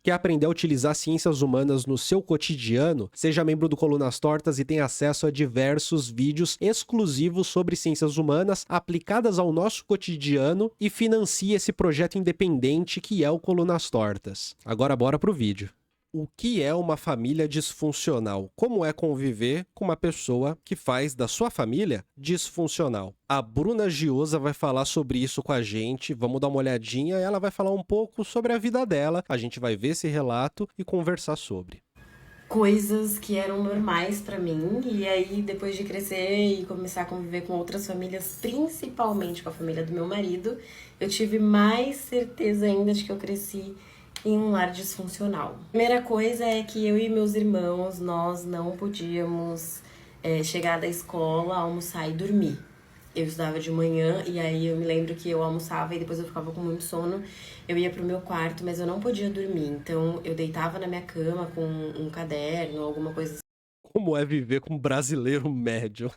Quer aprender a utilizar ciências humanas no seu cotidiano? Seja membro do Colunas Tortas e tenha acesso a diversos vídeos exclusivos sobre ciências humanas aplicadas ao nosso cotidiano e financie esse projeto independente que é o Colunas Tortas. Agora bora pro vídeo. O que é uma família disfuncional? Como é conviver com uma pessoa que faz da sua família disfuncional? A Bruna Giosa vai falar sobre isso com a gente. Vamos dar uma olhadinha. Ela vai falar um pouco sobre a vida dela. A gente vai ver esse relato e conversar sobre. Coisas que eram normais pra mim, e aí depois de crescer e começar a conviver com outras famílias, principalmente com a família do meu marido, eu tive mais certeza ainda de que eu cresci em um lar disfuncional. A primeira coisa é que eu e meus irmãos, nós não podíamos chegar da escola, almoçar e dormir. Eu estudava de manhã e aí eu me lembro que eu almoçava e depois eu ficava com muito sono. Eu ia pro meu quarto, mas eu não podia dormir. Então eu deitava na minha cama com um caderno, alguma coisa Como é viver com um brasileiro médio?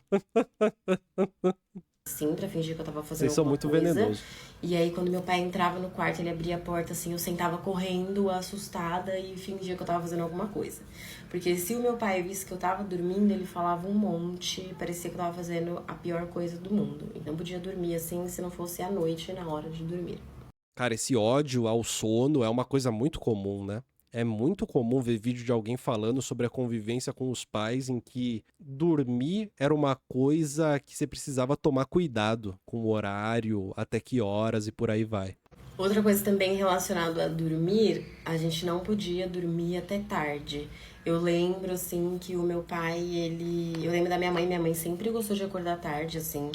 assim, pra fingir que eu tava fazendo Vocês são alguma muito coisa. venenosos. E aí quando meu pai entrava no quarto, ele abria a porta assim, eu sentava correndo, assustada e fingia que eu tava fazendo alguma coisa. Porque se o meu pai visse que eu tava dormindo, ele falava um monte, parecia que eu tava fazendo a pior coisa do mundo. E não podia dormir assim se não fosse à noite, na hora de dormir. Cara, esse ódio ao sono é uma coisa muito comum, né? É muito comum ver vídeo de alguém falando sobre a convivência com os pais em que dormir era uma coisa que você precisava tomar cuidado com o horário, até que horas e por aí vai. Outra coisa também relacionada a dormir, a gente não podia dormir até tarde. Eu lembro, assim, que o meu pai, ele... Eu lembro da minha mãe sempre gostou de acordar tarde, assim.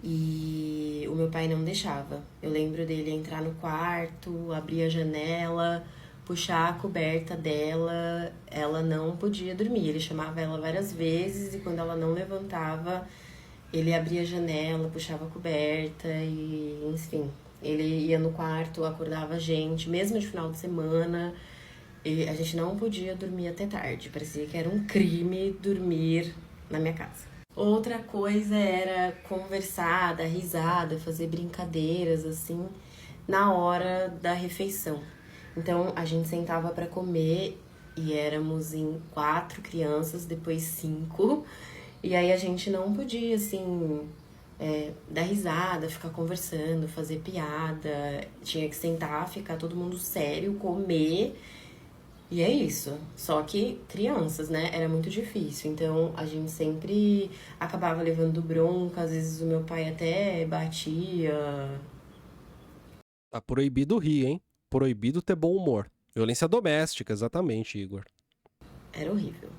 E o meu pai não deixava. Eu lembro dele entrar no quarto, abrir a janela, puxar a coberta dela. Ela não podia dormir. Ele chamava ela várias vezes e quando ela não levantava, ele abria a janela, puxava a coberta e, enfim. Ele ia no quarto, acordava a gente, mesmo de final de semana. E a gente não podia dormir até tarde. Parecia que era um crime dormir na minha casa. Outra coisa era conversar, dar risada, fazer brincadeiras assim na hora da refeição. Então a gente sentava para comer e éramos em 4 crianças, depois 5, e aí a gente não podia assim dar risada, ficar conversando, fazer piada. Tinha que sentar, ficar todo mundo sério, comer e é isso. Só que crianças, né? Era muito difícil. Então a gente sempre acabava levando bronca, às vezes o meu pai até batia. Tá proibido rir, hein? Proibido ter bom humor. Violência doméstica, exatamente, Igor. Era horrível.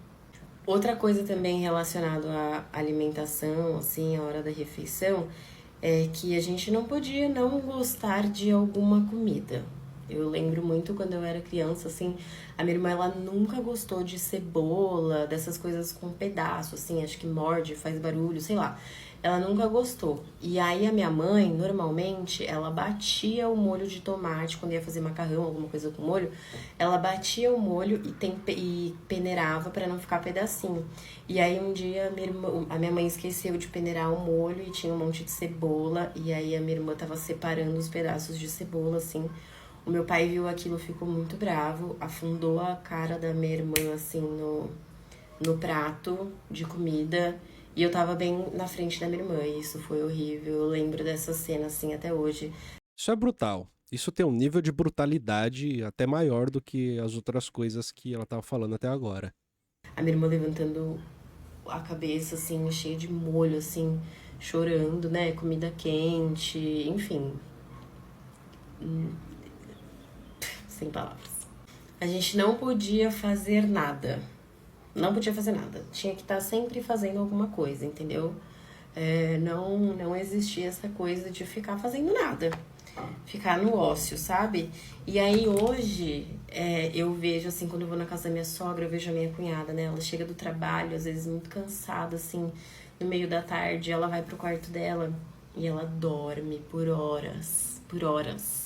Outra coisa também relacionada à alimentação, assim, a hora da refeição, é que a gente não podia não gostar de alguma comida. Eu lembro muito quando eu era criança, assim, a minha irmã, ela nunca gostou de cebola, dessas coisas com pedaço, assim, acho que morde, faz barulho, sei lá. Ela nunca gostou. E aí a minha mãe, normalmente, ela batia o molho de tomate, quando ia fazer macarrão, alguma coisa com molho, ela batia o molho e peneirava para não ficar pedacinho. E aí um dia a minha mãe esqueceu de peneirar o molho e tinha um monte de cebola, e aí a minha irmã tava separando os pedaços de cebola, assim. O meu pai viu aquilo, ficou muito bravo, afundou a cara da minha irmã, assim, no prato de comida. E eu tava bem na frente da minha irmã, e isso foi horrível. Eu lembro dessa cena, assim, até hoje. Isso é brutal. Isso tem um nível de brutalidade até maior do que as outras coisas que ela tava falando até agora. A minha irmã levantando a cabeça, assim, cheia de molho, assim, chorando, né? Comida quente, enfim. Sem palavras. A gente não podia fazer nada. Não podia fazer nada. Tinha que estar sempre fazendo alguma coisa, entendeu? Não existia essa coisa de ficar fazendo nada. Ficar no ócio, sabe? E aí hoje eu vejo, assim, quando eu vou na casa da minha sogra, eu vejo a minha cunhada, né? Ela chega do trabalho, às vezes muito cansada, assim, no meio da tarde, ela vai pro quarto dela e ela dorme por horas, por horas.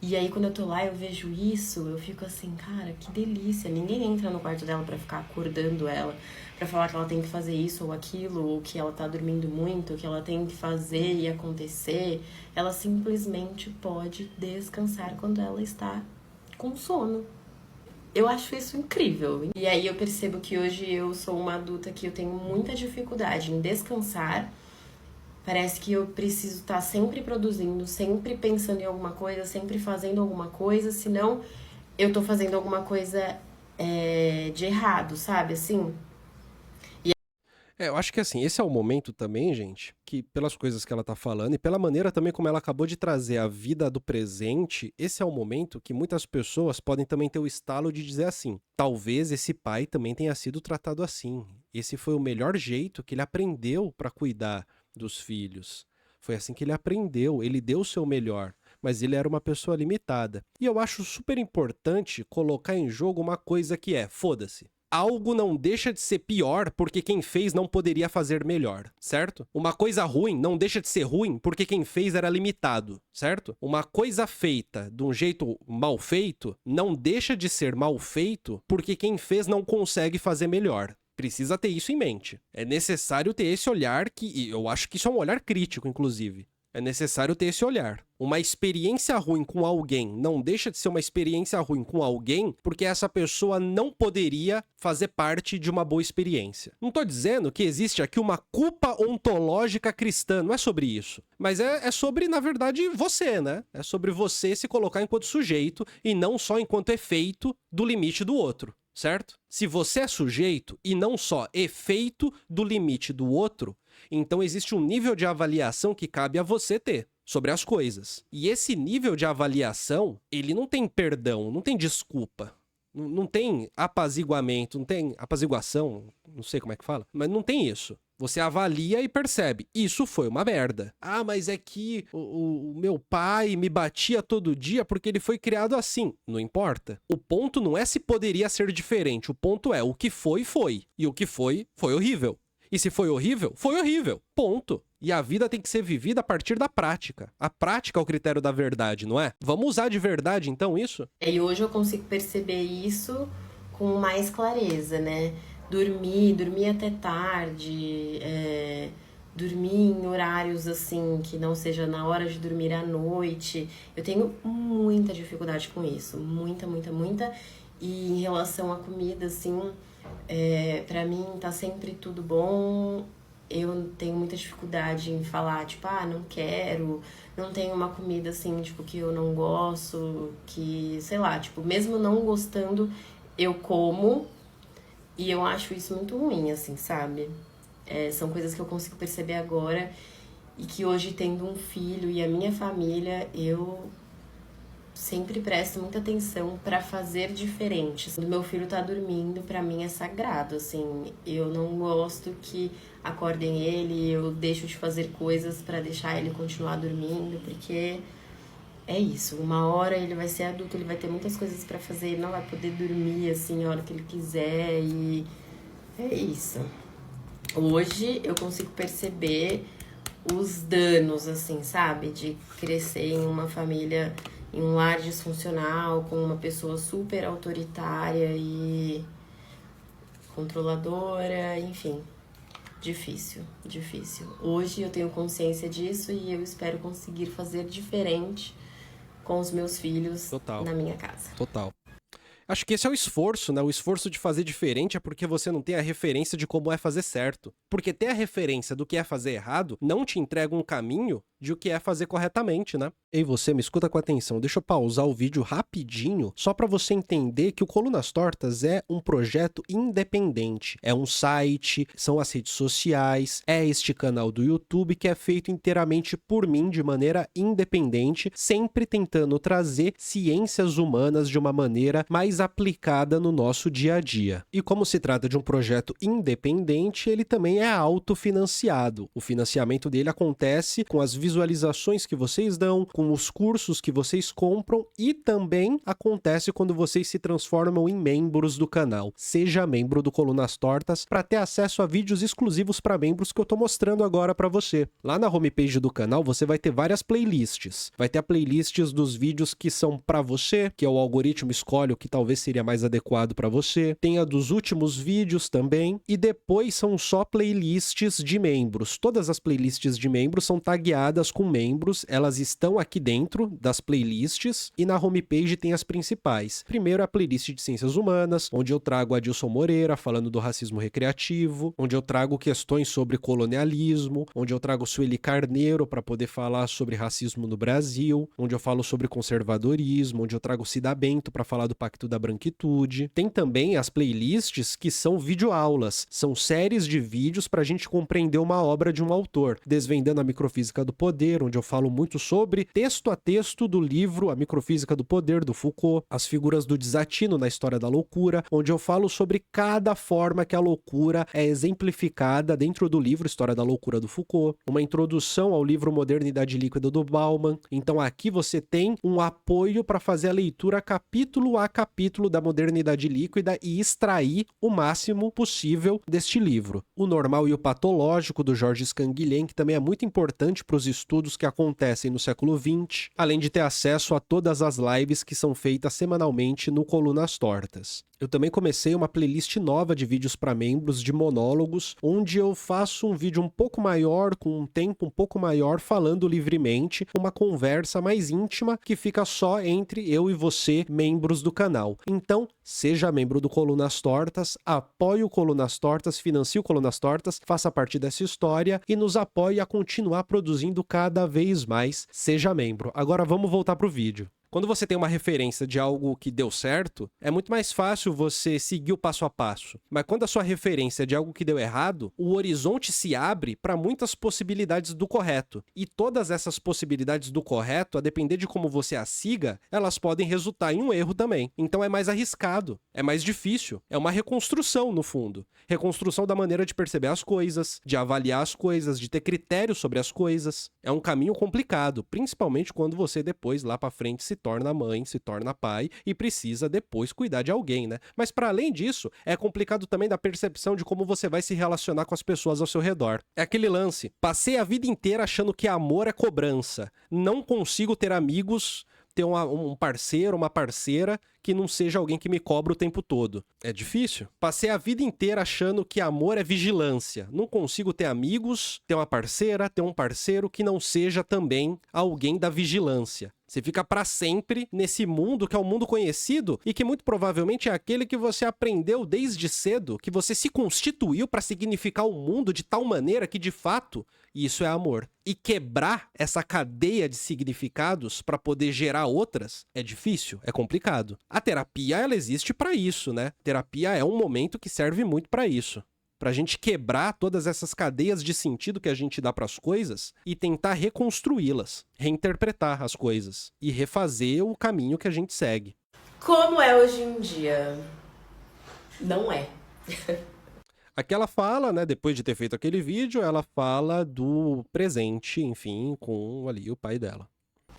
E aí, quando eu tô lá, eu vejo isso, eu fico assim, cara, que delícia. Ninguém entra no quarto dela pra ficar acordando ela, pra falar que ela tem que fazer isso ou aquilo, ou que ela tá dormindo muito, que ela tem que fazer e acontecer. Ela simplesmente pode descansar quando ela está com sono. Eu acho isso incrível. E aí eu percebo que hoje eu sou uma adulta que eu tenho muita dificuldade em descansar. Parece que eu preciso estar sempre produzindo, sempre pensando em alguma coisa, sempre fazendo alguma coisa, senão eu tô fazendo alguma coisa de errado, sabe? Assim. Eu acho que assim, esse é o momento também, gente, que pelas coisas que ela tá falando e pela maneira também como ela acabou de trazer a vida do presente, esse é o momento que muitas pessoas podem também ter o estalo de dizer assim: talvez esse pai também tenha sido tratado assim. Esse foi o melhor jeito que ele aprendeu para cuidar dos filhos. Foi assim que ele aprendeu, ele deu o seu melhor, mas ele era uma pessoa limitada. E eu acho super importante colocar em jogo uma coisa que é, foda-se. Algo não deixa de ser pior porque quem fez não poderia fazer melhor, certo? Uma coisa ruim não deixa de ser ruim porque quem fez era limitado, certo? Uma coisa feita de um jeito mal feito não deixa de ser mal feito porque quem fez não consegue fazer melhor. Precisa ter isso em mente. É necessário ter esse olhar e eu acho que isso é um olhar crítico, inclusive. É necessário ter esse olhar. Uma experiência ruim com alguém não deixa de ser uma experiência ruim com alguém porque essa pessoa não poderia fazer parte de uma boa experiência. Não tô dizendo que existe aqui uma culpa ontológica cristã, não é sobre isso. Mas é sobre, na verdade, você, né? É sobre você se colocar enquanto sujeito e não só enquanto efeito do limite do outro, certo? Se você é sujeito e não só efeito do limite do outro, então existe um nível de avaliação que cabe a você ter sobre as coisas. E esse nível de avaliação, ele não tem perdão, não tem desculpa, não tem apaziguamento, não tem apaziguação, não sei como é que fala, mas não tem isso. Você avalia e percebe, isso foi uma merda. Ah, mas é que o meu pai me batia todo dia porque ele foi criado assim. Não importa. O ponto não é se poderia ser diferente, o ponto é o que foi, foi. E o que foi, foi horrível. E se foi horrível, foi horrível. Ponto. E a vida tem que ser vivida a partir da prática. A prática é o critério da verdade, não é? Vamos usar de verdade, então, isso? E hoje eu consigo perceber isso com mais clareza, né? Dormir até tarde, dormir em horários assim, que não seja na hora de dormir à noite. Eu tenho muita dificuldade com isso. Muita, muita, muita. E em relação à comida, assim, pra mim tá sempre tudo bom. Eu tenho muita dificuldade em falar, tipo, não quero, não tenho uma comida assim, tipo, que eu não gosto, que, sei lá, tipo, mesmo não gostando, eu como, e eu acho isso muito ruim, assim, sabe? São coisas que eu consigo perceber agora, e que hoje, tendo um filho e a minha família, eu sempre presto muita atenção pra fazer diferente. Quando meu filho tá dormindo, pra mim é sagrado, assim. Eu não gosto que acordem ele, eu deixo de fazer coisas pra deixar ele continuar dormindo, porque é isso. Uma hora ele vai ser adulto, ele vai ter muitas coisas pra fazer, ele não vai poder dormir, assim, a hora que ele quiser, e é isso. Hoje eu consigo perceber os danos, assim, sabe? De crescer em uma família, em um lar disfuncional, com uma pessoa super autoritária e controladora, enfim. Difícil, difícil. Hoje eu tenho consciência disso e eu espero conseguir fazer diferente com os meus filhos na minha casa. Total. Acho que esse é o esforço, né? O esforço de fazer diferente é porque você não tem a referência de como é fazer certo. Porque ter a referência do que é fazer errado não te entrega um caminho de o que é fazer corretamente, né? Ei, você, me escuta com atenção. Deixa eu pausar o vídeo rapidinho, só para você entender que o Colunas Tortas é um projeto independente. É um site, são as redes sociais, é este canal do YouTube que é feito inteiramente por mim, de maneira independente, sempre tentando trazer ciências humanas de uma maneira mais aplicada no nosso dia a dia. E como se trata de um projeto independente, ele também é autofinanciado. O financiamento dele acontece com as visualizações que vocês dão, com os cursos que vocês compram e também acontece quando vocês se transformam em membros do canal. Seja membro do Colunas Tortas para ter acesso a vídeos exclusivos para membros que eu tô mostrando agora para você. Lá na homepage do canal você vai ter várias playlists. Vai ter a playlist dos vídeos que são para você, que é o algoritmo escolhe o que talvez seria mais adequado para você. Tem a dos últimos vídeos também. E depois são só playlists de membros. Todas as playlists de membros são tagueadas ligadas com membros, elas estão aqui dentro das playlists e na homepage tem as principais. Primeiro a playlist de Ciências Humanas, onde eu trago Adilson Moreira falando do racismo recreativo, onde eu trago questões sobre colonialismo, onde eu trago Sueli Carneiro para poder falar sobre racismo no Brasil, onde eu falo sobre conservadorismo, onde eu trago Cida Bento para falar do Pacto da Branquitude. Tem também as playlists que são videoaulas, são séries de vídeos para a gente compreender uma obra de um autor, Desvendando a Microfísica do Poder, onde eu falo muito sobre texto a texto do livro A Microfísica do Poder, do Foucault, As Figuras do Desatino na História da Loucura, onde eu falo sobre cada forma que a loucura é exemplificada dentro do livro História da Loucura do Foucault, uma introdução ao livro Modernidade Líquida do Bauman. Então aqui você tem um apoio para fazer a leitura capítulo a capítulo da Modernidade Líquida e extrair o máximo possível deste livro. O Normal e o Patológico, do Jorge Scanguilhem, que também é muito importante para os estudos que acontecem no século XX, além de ter acesso a todas as lives que são feitas semanalmente no Colunas Tortas. Eu também comecei uma playlist nova de vídeos para membros de monólogos, onde eu faço um vídeo um pouco maior, com um tempo um pouco maior, falando livremente, uma conversa mais íntima que fica só entre eu e você, membros do canal. Então, seja membro do Colunas Tortas, apoie o Colunas Tortas, financie o Colunas Tortas, faça parte dessa história e nos apoie a continuar produzindo cada vez mais. Seja membro. Agora vamos voltar pro vídeo. Quando você tem uma referência de algo que deu certo, é muito mais fácil você seguir o passo a passo. Mas quando a sua referência é de algo que deu errado, o horizonte se abre para muitas possibilidades do correto. E todas essas possibilidades do correto, a depender de como você as siga, elas podem resultar em um erro também. Então é mais arriscado, é mais difícil. É uma reconstrução, no fundo. Reconstrução da maneira de perceber as coisas, de avaliar as coisas, de ter critérios sobre as coisas. É um caminho complicado, principalmente quando você depois, lá para frente, se torna mãe, se torna pai e precisa depois cuidar de alguém, né? Mas para além disso, é complicado também da percepção de como você vai se relacionar com as pessoas ao seu redor. É aquele lance, passei a vida inteira achando que amor é cobrança. Não consigo ter amigos, ter um parceiro, uma parceira que não seja alguém que me cobra o tempo todo. É difícil. Passei a vida inteira achando que amor é vigilância. Não consigo ter amigos, ter uma parceira, ter um parceiro que não seja também alguém da vigilância. Você fica para sempre nesse mundo que é um mundo conhecido e que muito provavelmente é aquele que você aprendeu desde cedo, que você se constituiu para significar o mundo de tal maneira que, de fato, isso é amor. E quebrar essa cadeia de significados para poder gerar outras é difícil, é complicado. A terapia, ela existe para isso, né? Terapia é um momento que serve muito para isso. Pra gente quebrar todas essas cadeias de sentido que a gente dá pras coisas e tentar reconstruí-las, reinterpretar as coisas e refazer o caminho que a gente segue. Como é hoje em dia? Não é. Aqui ela fala, né, depois de ter feito aquele vídeo, ela fala do presente, enfim, com ali o pai dela.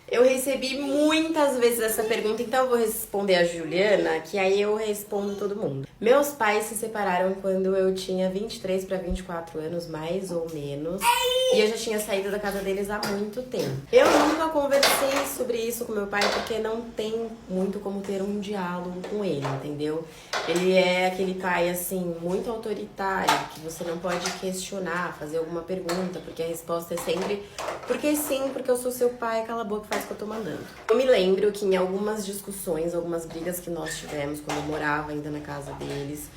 Eu recebi muitas vezes essa pergunta, então eu vou responder a Juliana, que aí eu respondo todo mundo. Meus pais se separaram quando eu tinha 23 para 24 anos, mais ou menos. E eu já tinha saído da casa deles há muito tempo. Eu nunca conversei sobre isso com meu pai, porque não tem muito como ter um diálogo com ele, entendeu? Ele é aquele pai, assim, muito autoritário, que você não pode questionar, fazer alguma pergunta, porque a resposta é sempre porque sim, porque eu sou seu pai, cala a boca, faz o que eu tô mandando. Eu me lembro que em algumas discussões, algumas brigas que nós tivemos quando eu morava ainda na casa deles,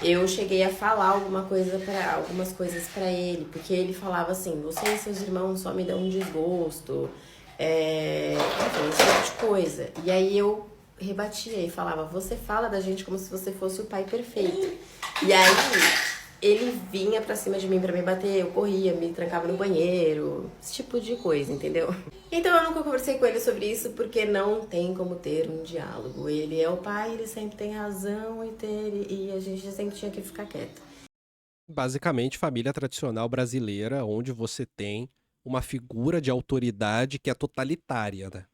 eu cheguei a falar algumas coisas pra ele, porque ele falava assim, você e seus irmãos só me dão um desgosto, enfim, esse tipo de coisa. E aí eu rebatia e falava, você fala da gente como se você fosse o pai perfeito. E aí ele vinha pra cima de mim pra me bater, eu corria, me trancava no banheiro, esse tipo de coisa, entendeu? Então eu nunca conversei com ele sobre isso porque não tem como ter um diálogo. Ele é o pai, ele sempre tem razão e a gente sempre tinha que ficar quieto. Basicamente, família tradicional brasileira, onde você tem uma figura de autoridade que é totalitária, né?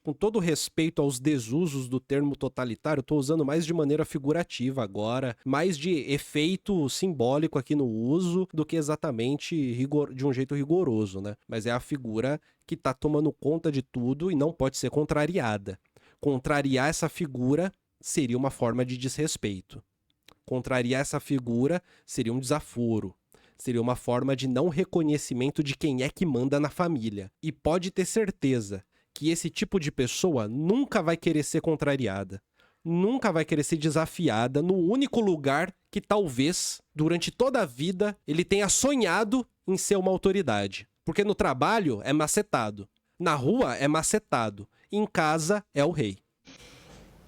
Com todo respeito aos desusos do termo totalitário, eu tô usando mais de maneira figurativa agora, mais de efeito simbólico aqui no uso do que exatamente de um jeito rigoroso, né? Mas é a figura que tá tomando conta de tudo e não pode ser contrariada. Contrariar essa figura seria uma forma de desrespeito. Contrariar essa figura seria um desaforo. Seria uma forma de não reconhecimento de quem é que manda na família. E pode ter certeza que esse tipo de pessoa nunca vai querer ser contrariada. Nunca vai querer ser desafiada no único lugar que talvez, durante toda a vida, ele tenha sonhado em ser uma autoridade. Porque no trabalho é macetado, na rua é macetado, em casa é o rei.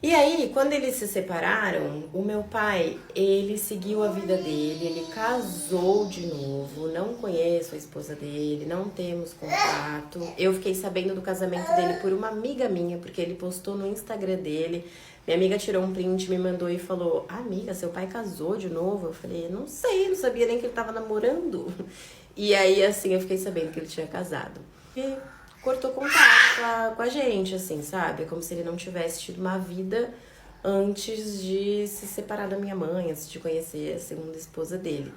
E aí, quando eles se separaram, o meu pai, ele seguiu a vida dele, ele casou de novo, não conheço a esposa dele, não temos contato. Eu fiquei sabendo do casamento dele por uma amiga minha, porque ele postou no Instagram dele. Minha amiga tirou um print, me mandou e falou: amiga, seu pai casou de novo? Eu falei: não sei, não sabia nem que ele tava namorando. E aí, assim, eu fiquei sabendo que ele tinha casado. E cortou contato com a gente, assim, sabe? Como se ele não tivesse tido uma vida antes de se separar da minha mãe, antes de conhecer a segunda esposa dele.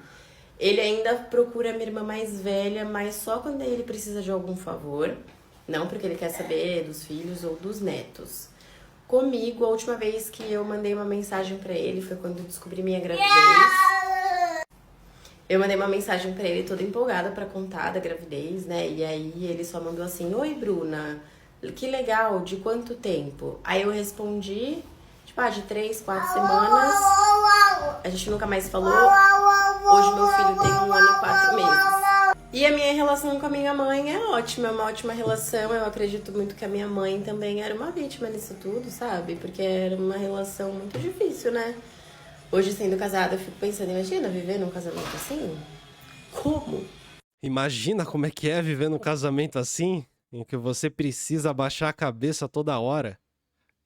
Ele ainda procura a minha irmã mais velha, mas só quando ele precisa de algum favor. Não porque ele quer saber dos filhos ou dos netos. Comigo, a última vez que eu mandei uma mensagem pra ele foi quando eu descobri minha gravidez. Eu mandei uma mensagem pra ele toda empolgada pra contar da gravidez, né? E aí ele só mandou assim: oi, Bruna, que legal, de quanto tempo? Aí eu respondi, tipo, de 3, 4 semanas. A gente nunca mais falou. Hoje meu filho tem 1 ano e 4 meses. E a minha relação com a minha mãe é ótima, é uma ótima relação. Eu acredito muito que a minha mãe também era uma vítima nisso tudo, sabe? Porque era uma relação muito difícil, né? Hoje, sendo casada, eu fico pensando, imagina viver num casamento assim? Como? Imagina como é que é viver num casamento assim, em que você precisa abaixar a cabeça toda hora,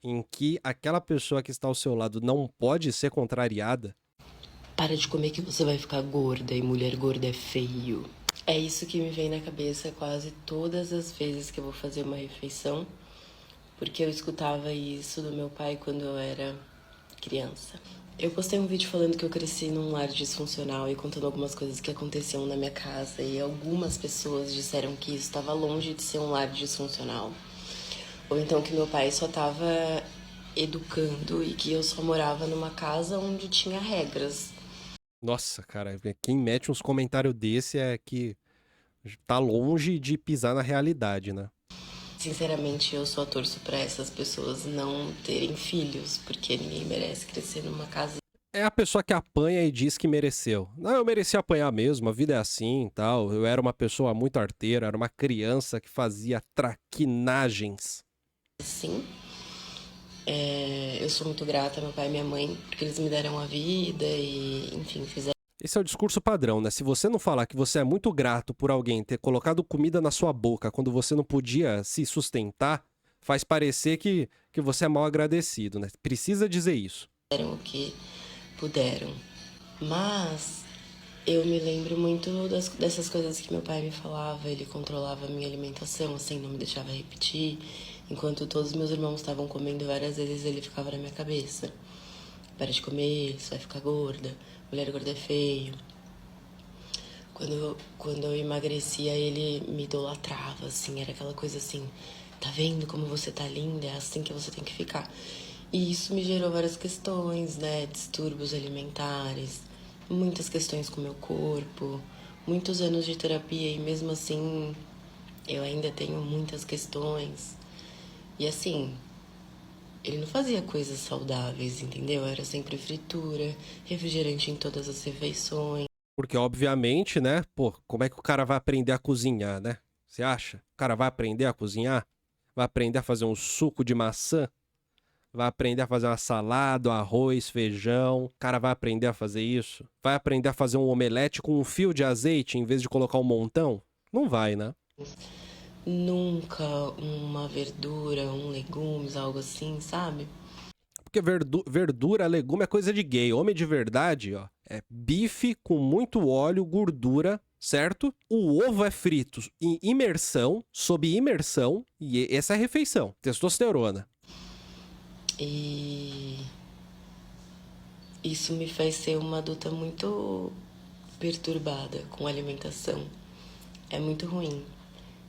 em que aquela pessoa que está ao seu lado não pode ser contrariada. Para de comer que você vai ficar gorda e mulher gorda é feio. É isso que me vem na cabeça quase todas as vezes que eu vou fazer uma refeição, porque eu escutava isso do meu pai quando eu era criança. Eu postei um vídeo falando que eu cresci num lar disfuncional e contando algumas coisas que aconteciam na minha casa, e algumas pessoas disseram que isso estava longe de ser um lar disfuncional, ou então que meu pai só estava educando e que eu só morava numa casa onde tinha regras. Nossa, cara, quem mete uns comentários desse é que tá longe de pisar na realidade, né? Sinceramente, eu só torço pra essas pessoas não terem filhos, porque ninguém merece crescer numa casa. É a pessoa que apanha e diz que mereceu. Não, eu mereci apanhar mesmo, a vida é assim e tal. Eu era uma pessoa muito arteira, era uma criança que fazia traquinagens. Sim. Eu sou muito grata a meu pai e minha mãe, porque eles me deram a vida e, enfim, fizeram. Esse é o discurso padrão, né? Se você não falar que você é muito grato por alguém ter colocado comida na sua boca quando você não podia se sustentar, faz parecer que você é mal agradecido, né? Precisa dizer isso. O que puderam. Mas eu me lembro muito dessas coisas que meu pai me falava. Ele controlava a minha alimentação, assim, não me deixava repetir. Enquanto todos os meus irmãos estavam comendo várias vezes, ele ficava na minha cabeça: para de comer, você vai ficar gorda, mulher gorda é feio. Quando eu emagrecia, ele me idolatrava, assim, era aquela coisa assim: tá vendo como você tá linda? É assim que você tem que ficar. E isso me gerou várias questões, né? Distúrbios alimentares, muitas questões com o meu corpo, muitos anos de terapia e mesmo assim eu ainda tenho muitas questões. E assim, ele não fazia coisas saudáveis, entendeu? Era sempre fritura, refrigerante em todas as refeições. Porque, obviamente, né? Pô, como é que o cara vai aprender a cozinhar, né? Você acha? O cara vai aprender a cozinhar? Vai aprender a fazer um suco de maçã? Vai aprender a fazer uma salada, um arroz, feijão? O cara vai aprender a fazer isso? Vai aprender a fazer um omelete com um fio de azeite em vez de colocar um montão? Não vai, né? Nunca uma verdura, um legumes, algo assim, sabe? Porque verdura, legume é coisa de gay. Homem de verdade, ó, é bife com muito óleo, gordura, certo? O ovo é frito em imersão, sob imersão, e essa é a refeição. Testosterona. E isso me faz ser uma adulta muito perturbada com a alimentação. É muito ruim.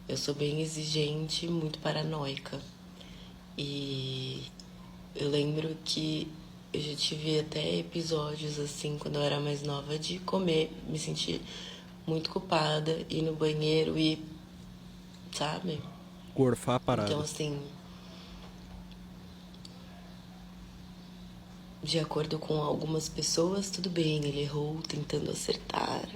Eu sou bem exigente, muito paranoica. E eu lembro que eu já tive até episódios assim, quando eu era mais nova, de comer, me sentir muito culpada, ir no banheiro e, sabe? Gorfar a parada. Então, assim, de acordo com algumas pessoas, tudo bem, ele errou tentando acertar.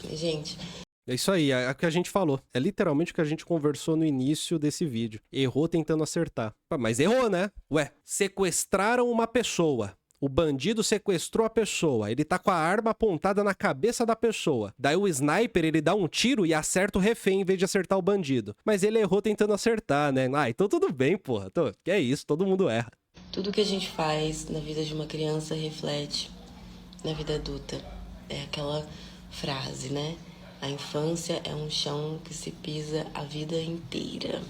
Mas, gente, É isso aí, é o que a gente falou. É literalmente o que a gente conversou no início desse vídeo. Errou tentando acertar. Mas errou, né? Ué, sequestraram uma pessoa. O bandido sequestrou a pessoa. Ele tá com a arma apontada na cabeça da pessoa. Daí o sniper, ele dá um tiro e acerta o refém em vez de acertar o bandido. Mas ele errou tentando acertar, né? Ah, então tudo bem, porra. Que é isso, todo mundo erra. tudo que a gente faz na vida de uma criança reflete na vida adulta. É aquela frase, né? A infância é um chão que se pisa a vida inteira.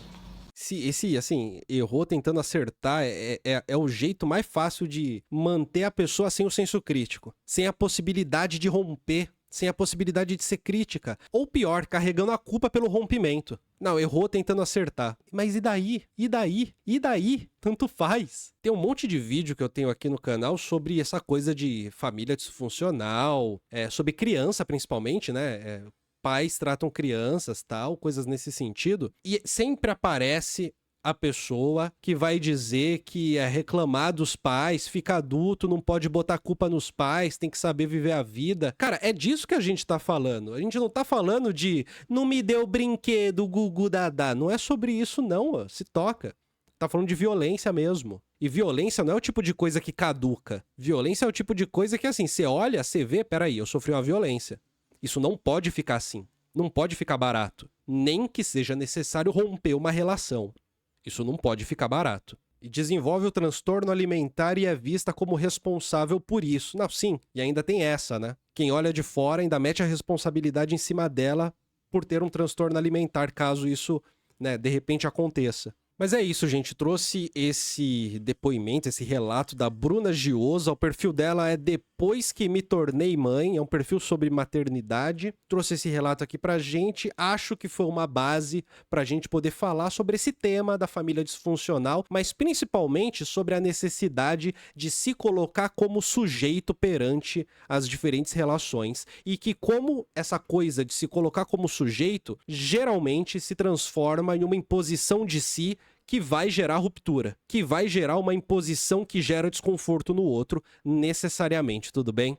Assim, errou tentando acertar é o jeito mais fácil de manter a pessoa sem o senso crítico, sem a possibilidade de romper, sem a possibilidade de ser crítica, ou pior, carregando a culpa pelo rompimento. Não, errou tentando acertar. Mas e daí? E daí? E daí? Tanto faz. Tem um monte de vídeo que eu tenho aqui no canal sobre essa coisa de família disfuncional, sobre criança principalmente, né? Pais tratam crianças, tal, coisas nesse sentido. E sempre aparece a pessoa que vai dizer que é reclamar dos pais, fica adulto, não pode botar culpa nos pais, tem que saber viver a vida. Cara, é disso que a gente tá falando. A gente não tá falando de não me deu brinquedo, Gugu Dadá. Não é sobre isso, não, ó. Se toca. Tá falando de violência mesmo. E violência não é o tipo de coisa que caduca. Violência é o tipo de coisa que, assim, você olha, você vê, peraí, eu sofri uma violência. Isso não pode ficar assim. Não pode ficar barato. Nem que seja necessário romper uma relação. Isso não pode ficar barato. E desenvolve o transtorno alimentar e é vista como responsável por isso. Não, sim, e ainda tem essa, né? Quem olha de fora ainda mete a responsabilidade em cima dela por ter um transtorno alimentar, caso isso, né, de repente aconteça. Mas é isso, gente. Trouxe esse depoimento, esse relato da Bruna Giosa. O perfil dela é Depois que Me Tornei Mãe. É um perfil sobre maternidade. Trouxe esse relato aqui pra gente. Acho que foi uma base pra gente poder falar sobre esse tema da família disfuncional, mas principalmente sobre a necessidade de se colocar como sujeito perante as diferentes relações. E que como essa coisa de se colocar como sujeito geralmente se transforma em uma imposição de si que vai gerar ruptura, que vai gerar uma imposição que gera desconforto no outro, necessariamente, tudo bem?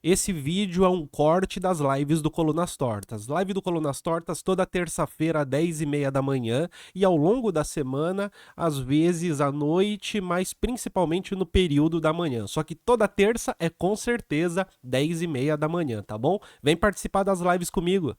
Esse vídeo é um corte das lives do Colunas Tortas. Live do Colunas Tortas toda terça-feira, às 10h30 da manhã, e ao longo da semana, às vezes à noite, mas principalmente no período da manhã. Só que toda terça é com certeza 10h30 da manhã, tá bom? Vem participar das lives comigo.